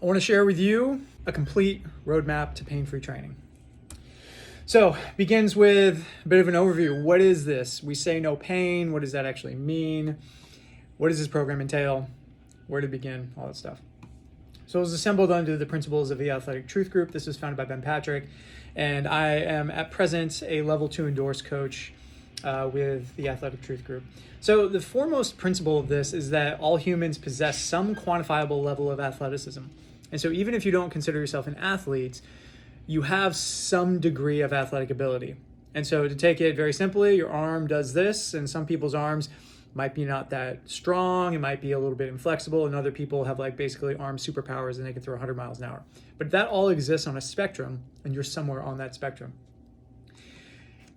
I want to share with you a complete roadmap to pain-free training. So, begins with a bit of an overview. What is this? We say no pain. What does that actually mean? What does this program entail? Where to begin? All that stuff. So it was assembled under the principles of the Athletic Truth Group. This was founded by Ben Patrick, and I am at present a level 2 endorsed coach with the Athletic Truth Group. So the foremost principle of this is that all humans possess some quantifiable level of athleticism. And so even if you don't consider yourself an athlete, you have some degree of athletic ability. And so to take it very simply, your arm does this, and some people's arms might be not that strong, it might be a little bit inflexible, and other people have like basically arm superpowers and they can throw 100 miles an hour. But that all exists on a spectrum, and you're somewhere on that spectrum.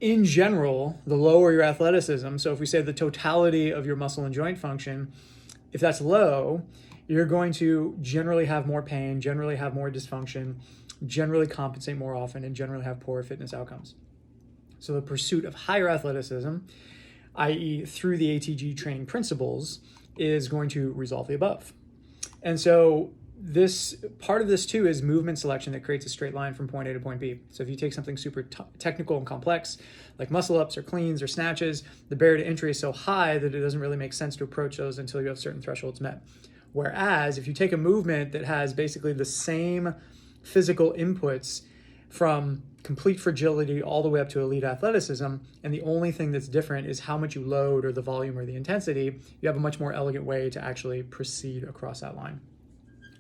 In general, the lower your athleticism, so if we say the totality of your muscle and joint function, if that's low, you're going to generally have more pain, generally have more dysfunction, generally compensate more often, and generally have poorer fitness outcomes. So the pursuit of higher athleticism, i.e. through the ATG training principles, is going to resolve the above. And so this part of this too is movement selection that creates a straight line from point A to point B. So if you take something super technical and complex, like muscle ups or cleans or snatches, the barrier to entry is so high that it doesn't really make sense to approach those until you have certain thresholds met. Whereas if you take a movement that has basically the same physical inputs from complete fragility all the way up to elite athleticism, and the only thing that's different is how much you load or the volume or the intensity, you have a much more elegant way to actually proceed across that line.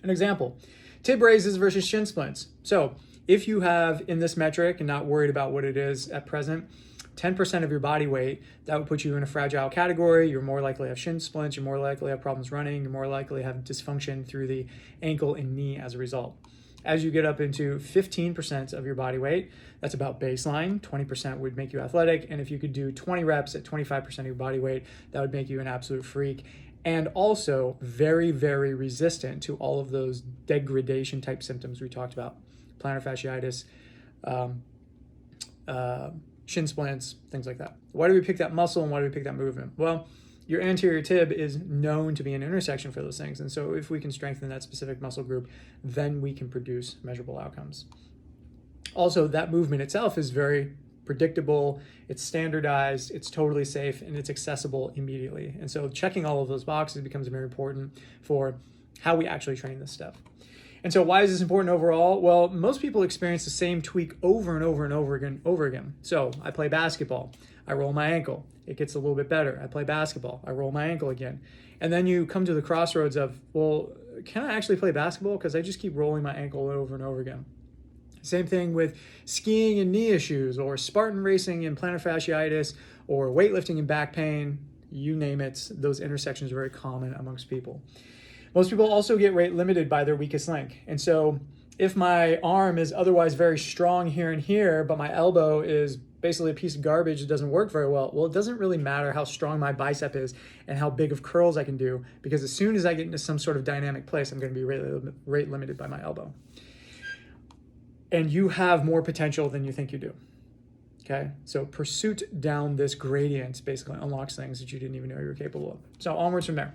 An example, tib raises versus shin splints. So if you have in this metric and not worried about what it is at present, 10% of your body weight, that would put you in a fragile category. You're more likely to have shin splints, you're more likely to have problems running, you're more likely to have dysfunction through the ankle and knee as a result. As you get up into 15% of your body weight, that's about baseline. 20% would make you athletic. And if you could do 20 reps at 25% of your body weight, that would make you an absolute freak. And also very, very resistant to all of those degradation type symptoms we talked about. Plantar fasciitis, shin splints, things like that. Why do we pick that muscle and why do we pick that movement? Well, your anterior tib is known to be an intersection for those things. And so if we can strengthen that specific muscle group, then we can produce measurable outcomes. Also, that movement itself is very predictable, it's standardized, it's totally safe, and it's accessible immediately. And so checking all of those boxes becomes very important for how we actually train this stuff. And so why is this important overall? Well, most people experience the same tweak over and over and over again. So I play basketball, I roll my ankle, it gets a little bit better. I play basketball, I roll my ankle again. And then you come to the crossroads of, well, can I actually play basketball? Because I just keep rolling my ankle over and over again. Same thing with skiing and knee issues, or Spartan racing and plantar fasciitis, or weightlifting and back pain, you name it. Those intersections are very common amongst people. Most people also get rate limited by their weakest link. And so if my arm is otherwise very strong here and here, but my elbow is basically a piece of garbage that doesn't work very well, it doesn't really matter how strong my bicep is and how big of curls I can do, because as soon as I get into some sort of dynamic place, I'm going to be rate limited by my elbow. And you have more potential than you think you do. Okay, so pursuit down this gradient basically unlocks things that you didn't even know you were capable of. So onwards from there.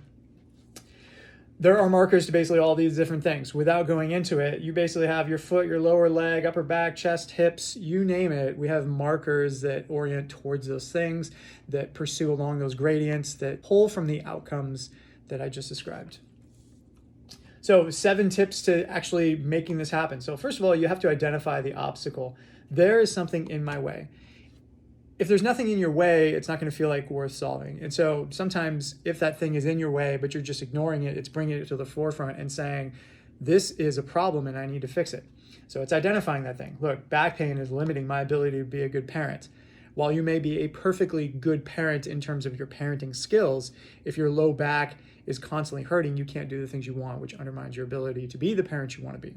There are markers to basically all these different things. Without going into it, you basically have your foot, your lower leg, upper back, chest, hips, you name it. We have markers that orient towards those things, that pursue along those gradients, that pull from the outcomes that I just described. So 7 tips to actually making this happen. So first of all, you have to identify the obstacle. There is something in my way. If there's nothing in your way, it's not going to feel like worth solving. And so sometimes if that thing is in your way, but you're just ignoring it, it's bringing it to the forefront and saying, this is a problem and I need to fix it. So it's identifying that thing. Look, back pain is limiting my ability to be a good parent. While you may be a perfectly good parent in terms of your parenting skills, if your low back is constantly hurting, you can't do the things you want, which undermines your ability to be the parent you want to be,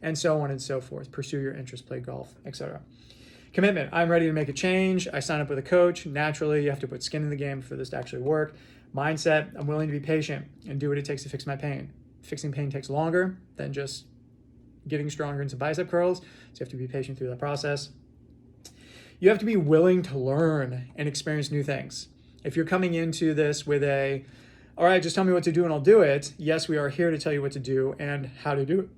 and so on and so forth. Pursue your interests, play golf, etc. Commitment. I'm ready to make a change. I sign up with a coach. Naturally, you have to put skin in the game for this to actually work. Mindset. I'm willing to be patient and do what it takes to fix my pain. Fixing pain takes longer than just getting stronger in some bicep curls, so you have to be patient through that process. You have to be willing to learn and experience new things. If you're coming into this with all right, just tell me what to do and I'll do it. Yes, we are here to tell you what to do and how to do it.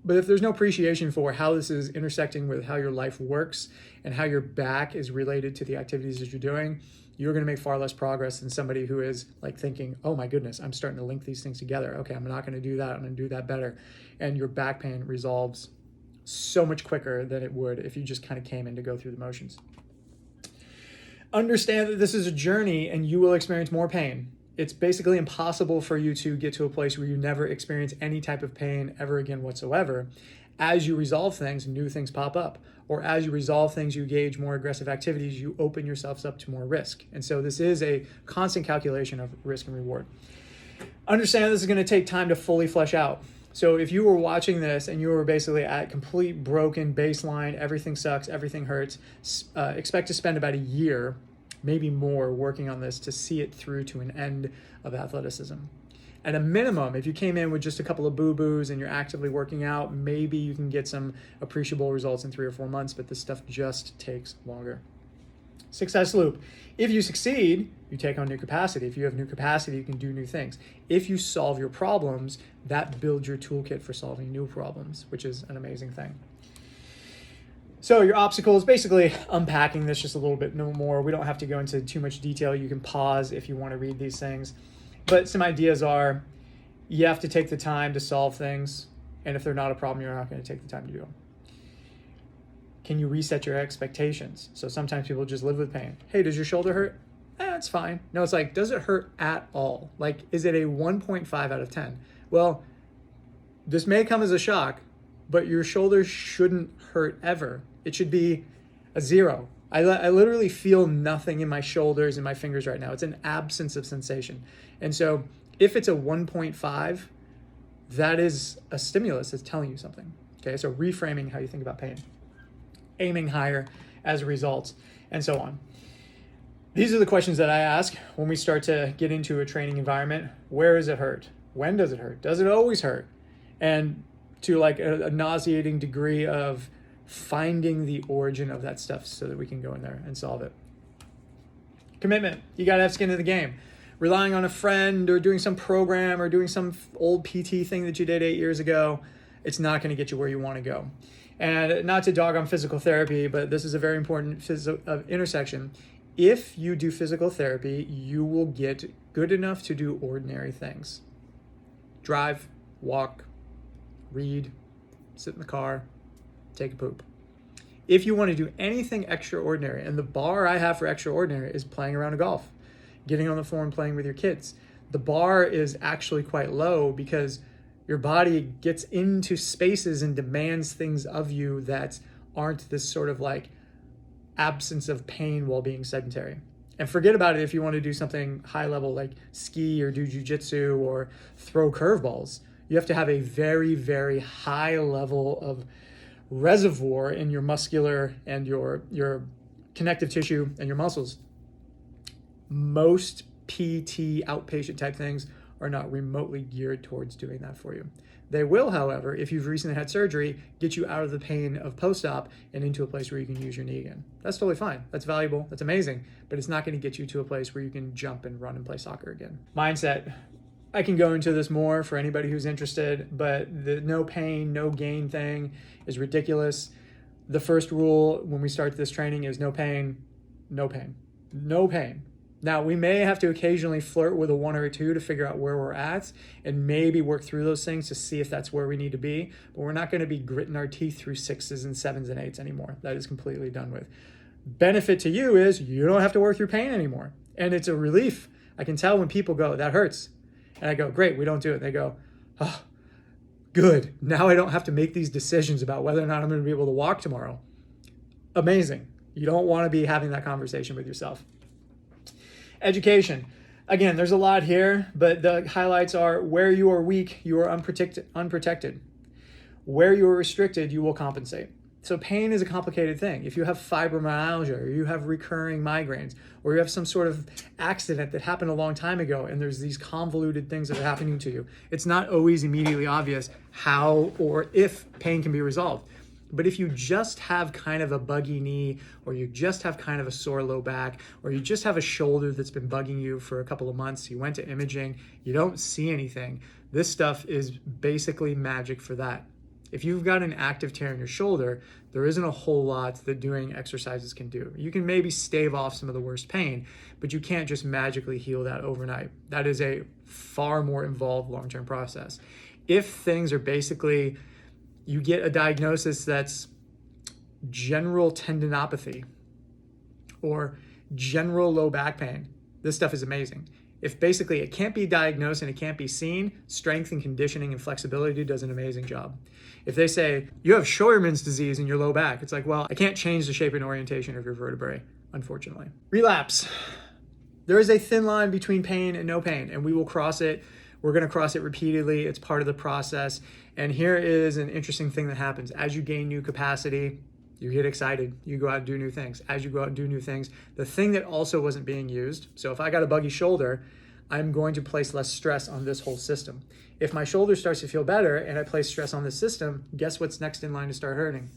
But if there's no appreciation for how this is intersecting with how your life works and how your back is related to the activities that you're doing, you're going to make far less progress than somebody who is like thinking, oh my goodness, I'm starting to link these things together. Okay, I'm not going to do that. I'm going to do that better. And your back pain resolves so much quicker than it would if you just kind of came in to go through the motions. Understand that this is a journey and you will experience more pain. It's basically impossible for you to get to a place where you never experience any type of pain ever again whatsoever. As you resolve things, new things pop up. Or as you resolve things, you engage more aggressive activities, you open yourselves up to more risk. And so this is a constant calculation of risk and reward. Understand this is going to take time to fully flesh out. So if you were watching this and you were basically at complete broken baseline, everything sucks, everything hurts, expect to spend about a year, maybe more, working on this to see it through to an end of athleticism. At a minimum, if you came in with just a couple of boo-boos and you're actively working out, maybe you can get some appreciable results in 3 or 4 months, but this stuff just takes longer. Success loop. If you succeed, you take on new capacity. If you have new capacity, you can do new things. If you solve your problems, that builds your toolkit for solving new problems, which is an amazing thing. So your obstacle is basically unpacking this just a little bit more. We don't have to go into too much detail. You can pause if you want to read these things. But some ideas are, you have to take the time to solve things. And if they're not a problem, you're not going to take the time to do them. Can you reset your expectations? So sometimes people just live with pain. Hey, does your shoulder hurt? It's fine. No, it's like, does it hurt at all? Like, is it a 1.5 out of 10? Well, this may come as a shock, but your shoulder shouldn't hurt ever. It should be a 0. I literally feel nothing in my shoulders and my fingers right now. It's an absence of sensation. And so if it's a 1.5, that is a stimulus that's telling you something. Okay, so reframing how you think about pain, aiming higher as a result, and so on. These are the questions that I ask when we start to get into a training environment. Where does it hurt? When does it hurt? Does it always hurt? And to like a nauseating degree of finding the origin of that stuff so that we can go in there and solve it. Commitment. You got to have skin in the game. Relying on a friend or doing some program or doing some old PT thing that you did 8 years ago, it's not going to get you where you want to go. And not to dog on physical therapy, but this is a very important intersection. If you do physical therapy, you will get good enough to do ordinary things. Drive, walk, read, sit in the car, take a poop. If you want to do anything extraordinary, and the bar I have for extraordinary is playing around a golf, getting on the floor and playing with your kids. The bar is actually quite low because your body gets into spaces and demands things of you that aren't this sort of like absence of pain while being sedentary. And forget about it if you want to do something high level like ski or do jujitsu or throw curveballs. You have to have a very, very high level of reservoir in your muscular and your connective tissue and your muscles. Most PT outpatient type things are not remotely geared towards doing that for you. They will, however, if you've recently had surgery, get you out of the pain of post-op and into a place where you can use your knee again. That's totally fine. That's valuable. That's amazing. But it's not going to get you to a place where you can jump and run and play soccer again. Mindset. I can go into this more for anybody who's interested, but the no pain, no gain thing is ridiculous. The first rule when we start this training is no pain, no pain, no pain. Now, we may have to occasionally flirt with a 1 or a 2 to figure out where we're at and maybe work through those things to see if that's where we need to be, but we're not going to be gritting our teeth through 6s and 7s and 8s anymore. That is completely done with. Benefit to you is you don't have to work through pain anymore. And it's a relief. I can tell when people go, that hurts. And I go, great, we don't do it. And they go, oh, good. Now I don't have to make these decisions about whether or not I'm going to be able to walk tomorrow. Amazing. You don't want to be having that conversation with yourself. Education. Again, there's a lot here, but the highlights are where you are weak, you are unprotected. Where you are restricted, you will compensate. So pain is a complicated thing. If you have fibromyalgia or you have recurring migraines or you have some sort of accident that happened a long time ago and there's these convoluted things that are happening to you, it's not always immediately obvious how or if pain can be resolved. But if you just have kind of a buggy knee or you just have kind of a sore low back or you just have a shoulder that's been bugging you for a couple of months, you went to imaging, you don't see anything, this stuff is basically magic for that. If you've got an active tear in your shoulder, there isn't a whole lot that doing exercises can do. You can maybe stave off some of the worst pain, but you can't just magically heal that overnight. That is a far more involved long-term process. If things are basically, you get a diagnosis that's general tendinopathy or general low back pain, this stuff is amazing. If basically it can't be diagnosed and it can't be seen, strength and conditioning and flexibility does an amazing job. If they say you have Scheuermann's disease in your low back, it's like, well, I can't change the shape and orientation of your vertebrae, unfortunately. Relapse. There is a thin line between pain and no pain, and we will cross it. We're going to cross it repeatedly. It's part of the process. And here is an interesting thing that happens. As you gain new capacity, you get excited. You go out and do new things. As you go out and do new things, the thing that also wasn't being used, so if I got a buggy shoulder, I'm going to place less stress on this whole system. If my shoulder starts to feel better and I place stress on this system, guess what's next in line to start hurting?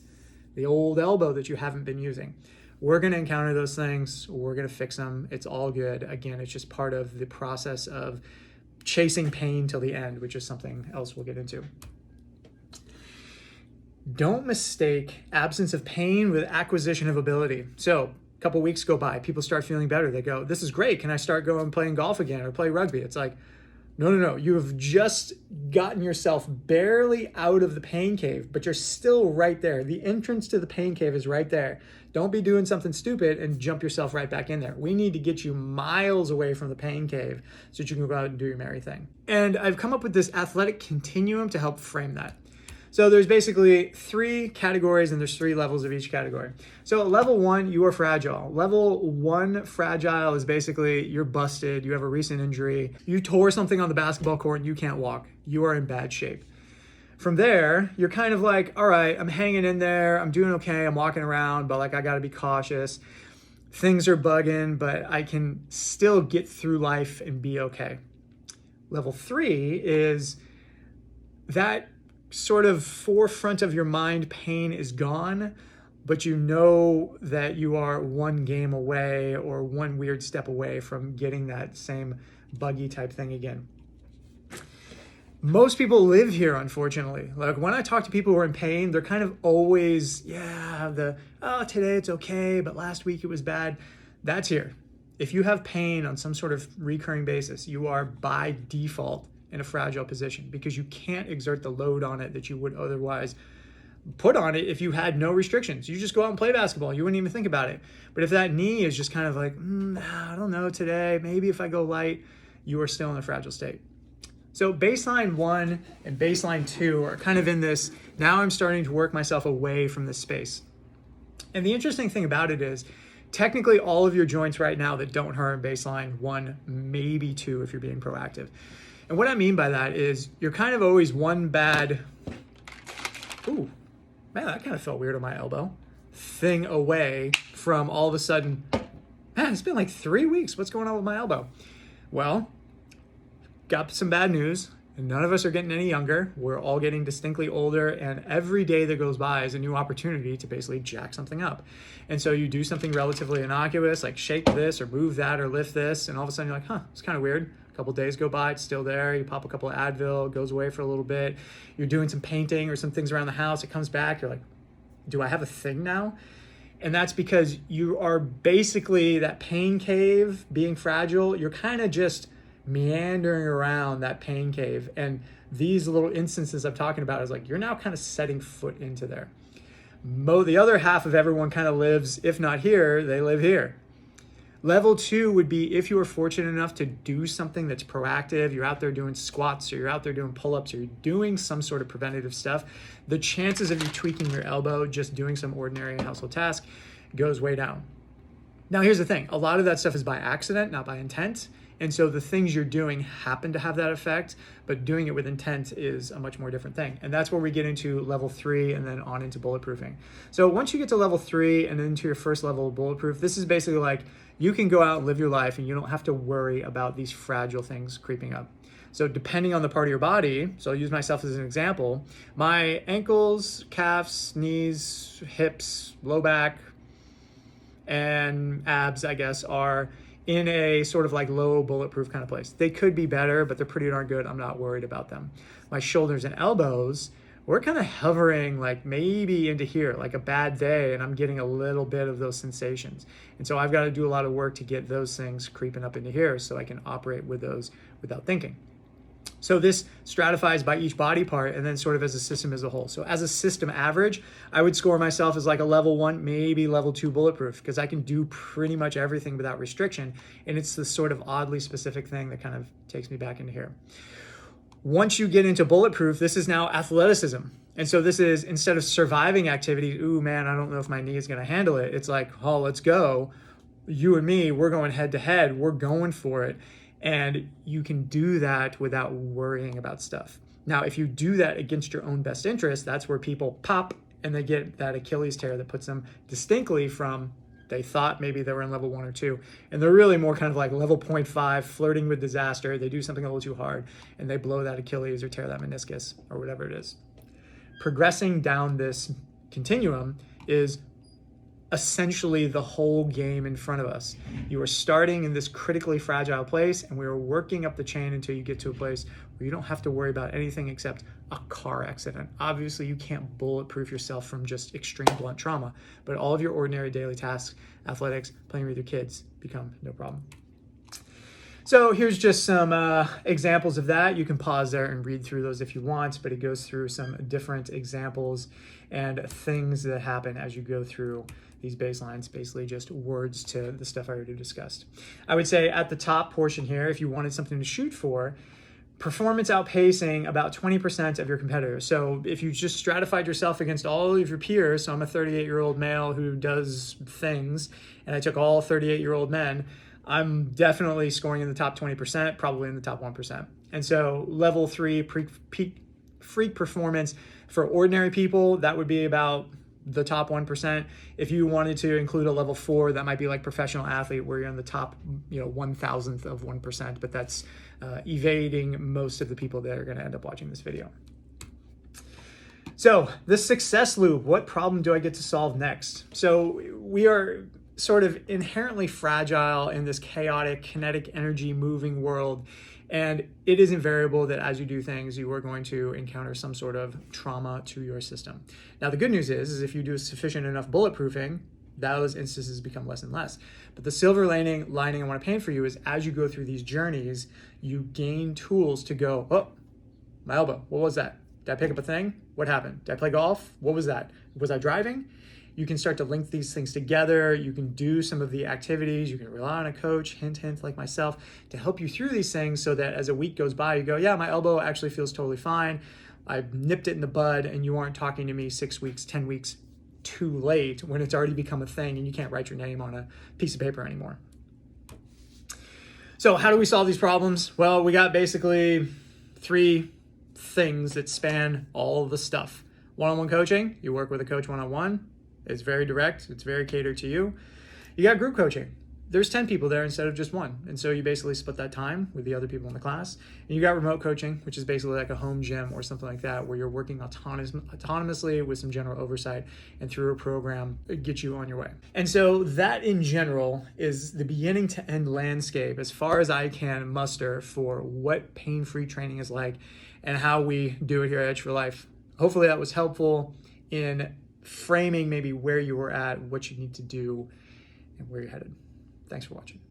The old elbow that you haven't been using. We're going to encounter those things. We're going to fix them. It's all good. Again, it's just part of the process of chasing pain till the end, which is something else we'll get into. Don't mistake absence of pain with acquisition of ability. So a couple weeks go by, people start feeling better. They go, this is great. Can I start going playing golf again or play rugby? It's like, no. You have just gotten yourself barely out of the pain cave, but you're still right there. The entrance to the pain cave is right there. Don't be doing something stupid and jump yourself right back in there. We need to get you miles away from the pain cave so that you can go out and do your merry thing. And I've come up with this athletic continuum to help frame that. So there's basically 3 categories and there's 3 levels of each category. So level 1, you are fragile. Level 1 fragile is basically you're busted, you have a recent injury, you tore something on the basketball court and you can't walk. You are in bad shape. From there, you're kind of like, all right, I'm hanging in there, I'm doing okay, I'm walking around, but like I gotta be cautious. Things are bugging, but I can still get through life and be okay. Level 3 is that sort of forefront of your mind pain is gone, but you know that you are one game away or one weird step away from getting that same buggy type thing again. Most people live here, unfortunately. Like when I talk to people who are in pain, they're kind of always, today it's okay, but last week it was bad. That's here. If you have pain on some sort of recurring basis, you are by default in a fragile position because you can't exert the load on it that you would otherwise put on it if you had no restrictions. You just go out and play basketball. You wouldn't even think about it. But if that knee is just kind of like, I don't know today, maybe if I go light, you are still in a fragile state. So baseline 1 and baseline 2 are kind of in this, now I'm starting to work myself away from this space. And the interesting thing about it is, technically all of your joints right now that don't hurt in baseline 1, maybe 2 if you're being proactive. And what I mean by that is you're kind of always one bad, ooh, man, that kind of felt weird on my elbow, thing away from all of a sudden, man, it's been like 3 weeks. What's going on with my elbow? Well, got some bad news. None of us are getting any younger. We're all getting distinctly older, and every day that goes by is a new opportunity to basically jack something up. And so you do something relatively innocuous, like shake this or move that or lift this, and all of a sudden you're like, it's kind of weird. A couple days go by, it's still there. You pop a couple of Advil, it goes away for a little bit. You're doing some painting or some things around the house, it comes back, you're like, do I have a thing now? And that's because you are basically that pain cave, being fragile, you're kind of just meandering around that pain cave. And these little instances I'm talking about is like, you're now kind of setting foot into there. The other half of everyone kind of lives, if not here, they live here. Level 2 would be if you are fortunate enough to do something that's proactive, you're out there doing squats or you're out there doing pull-ups or you're doing some sort of preventative stuff, the chances of you tweaking your elbow, just doing some ordinary household task, goes way down. Now here's the thing, a lot of that stuff is by accident, not by intent. And so the things you're doing happen to have that effect, but doing it with intent is a much more different thing. And that's where we get into level 3 and then on into bulletproofing. So once you get to level 3 and into your first level of bulletproof, this is basically like you can go out and live your life and you don't have to worry about these fragile things creeping up. So depending on the part of your body, so I'll use myself as an example, my ankles, calves, knees, hips, low back, and abs, I guess, are in a sort of like low bulletproof kind of place. They could be better, but they're pretty darn good. I'm not worried about them. My shoulders and elbows we're kind of hovering like maybe into here, like a bad day, and I'm getting a little bit of those sensations. And so I've got to do a lot of work to get those things creeping up into here so I can operate with those without thinking. So this stratifies by each body part and then sort of as a system as a whole. So as a system average, I would score myself as like a level 1, maybe level 2 bulletproof, because I can do pretty much everything without restriction. And it's this sort of oddly specific thing that kind of takes me back into here. Once you get into bulletproof, this is now athleticism. And so this is, instead of surviving activities, ooh man, I don't know if my knee is going to handle it. It's like, oh, let's go. You and me, we're going head to head. We're going for it. And you can do that without worrying about stuff. Now, if you do that against your own best interest, that's where people pop and they get that Achilles tear that puts them distinctly from, they thought maybe they were in level 1 or 2, and they're really more kind of like level 0.5, flirting with disaster. They do something a little too hard and they blow that Achilles or tear that meniscus or whatever it is. Progressing down this continuum is essentially the whole game in front of us. You are starting in this critically fragile place, and we are working up the chain until you get to a place where you don't have to worry about anything except a car accident. Obviously, you can't bulletproof yourself from just extreme blunt trauma, but all of your ordinary daily tasks, athletics, playing with your kids, become no problem. So here's just some examples of that. You can pause there and read through those if you want, but it goes through some different examples and things that happen as you go through these baselines, basically just words to the stuff I already discussed. I would say at the top portion here, if you wanted something to shoot for, performance outpacing about 20% of your competitors. So if you just stratified yourself against all of your peers, so I'm a 38-year-old male who does things, and I took all 38-year-old men, I'm definitely scoring in the top 20%, probably in the top 1%. And so level 3 peak freak performance for ordinary people, that would be about the top 1%. If you wanted to include a level 4, that might be like professional athlete, where you're in the top, 1,000th of 1%, but that's evading most of the people that are going to end up watching this video. So the success loop, what problem do I get to solve next? So we are sort of inherently fragile in this chaotic, kinetic energy moving world. And it is invariable that as you do things, you are going to encounter some sort of trauma to your system. Now, the good news is if you do sufficient enough bulletproofing, those instances become less and less. But the silver lining I want to paint for you is as you go through these journeys, you gain tools to go, oh, my elbow, what was that? Did I pick up a thing? What happened? Did I play golf? What was that? Was I driving? You can start to link these things together. You can do some of the activities. You can rely on a coach, hint, like myself, to help you through these things so that as a week goes by, you go, yeah, my elbow actually feels totally fine. I nipped it in the bud, and you aren't talking to me 6 weeks, 10 weeks too late when it's already become a thing and you can't write your name on a piece of paper anymore. So how do we solve these problems? Well, we got basically 3 things that span all of the stuff. One-on-one coaching, you work with a coach one-on-one. It's very direct. It's very catered to you. You got group coaching. There's 10 people there instead of just 1. And so you basically split that time with the other people in the class. And you got remote coaching, which is basically like a home gym or something like that, where you're working autonomously with some general oversight and through a program, it gets you on your way. And so that in general is the beginning to end landscape as far as I can muster for what pain-free training is like and how we do it here at Edge for Life. Hopefully that was helpful in framing maybe where you were at, what you need to do, and where you're headed. Thanks for watching.